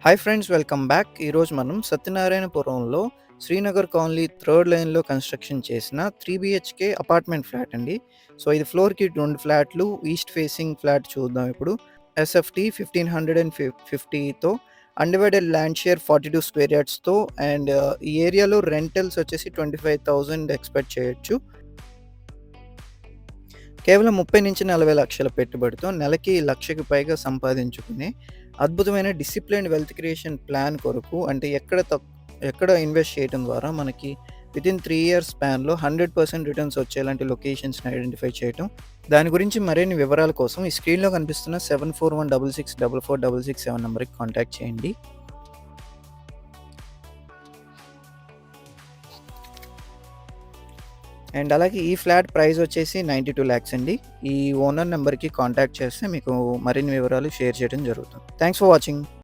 Hi friends, welcome back. ఈరోజు మనం సత్యనారాయణపురంలో శ్రీనగర్ కాలనీ థర్డ్ లైన్‌లో కన్‌స్ట్రక్షన్ చేసిన 3 బీహెచ్‌కే అపార్ట్మెంట్ ఫ్లాట్ అండి. సో, ఇది ఫ్లోర్‌కి 2 ఫ్లాట్లు, ఈస్ట్ ఫేసింగ్ ఫ్లాట్ చూద్దాం ఇప్పుడు. ఎస్ఎఫ్‌టి 1550తో అన్‌డివైడెడ్ ల్యాండ్ షేర్ 42 స్క్వేర్ యార్డ్స్‌తో అండ్ ఈ ఏరియాలో రెంటల్స్ వచ్చేసి 25,000 ఎక్స్‌పెక్ట్ చేయొచ్చు. కేవలం 30-40 లక్షల పెట్టుబడితో నెలకి 1,00,000కి పైగా సంపాదించుకునే అద్భుతమైన డిసిప్లిన్డ్ వెల్త్ క్రియేషన్ ప్లాన్ కొరకు అంటే ఎక్కడ ఇన్వెస్ట్ చేయడం ద్వారా మనకి వితిన్ 3 ఇయర్స్ స్పాన్‌లో 100% రిటర్న్స్ వచ్చేలాంటి లొకేషన్స్‌ని ఐడెంటిఫై చేయటం. దాని గురించి మరిన్ని వివరాల కోసం ఈ స్క్రీన్‌లో కనిపిస్తున్న 7416644667 నంబర్‌కి కాంటాక్ట్ చేయండి. అండ్ అలాగే ఈ ఫ్లాట్ ప్రైస్ వచ్చేసి 92 లాక్స్ అండి. ఈ ఓనర్ నెంబర్‌కి కాంటాక్ట్ చేస్తే మీకు మరిన్ని వివరాలు షేర్ చేయడం జరుగుతుంది. Thanks for watching.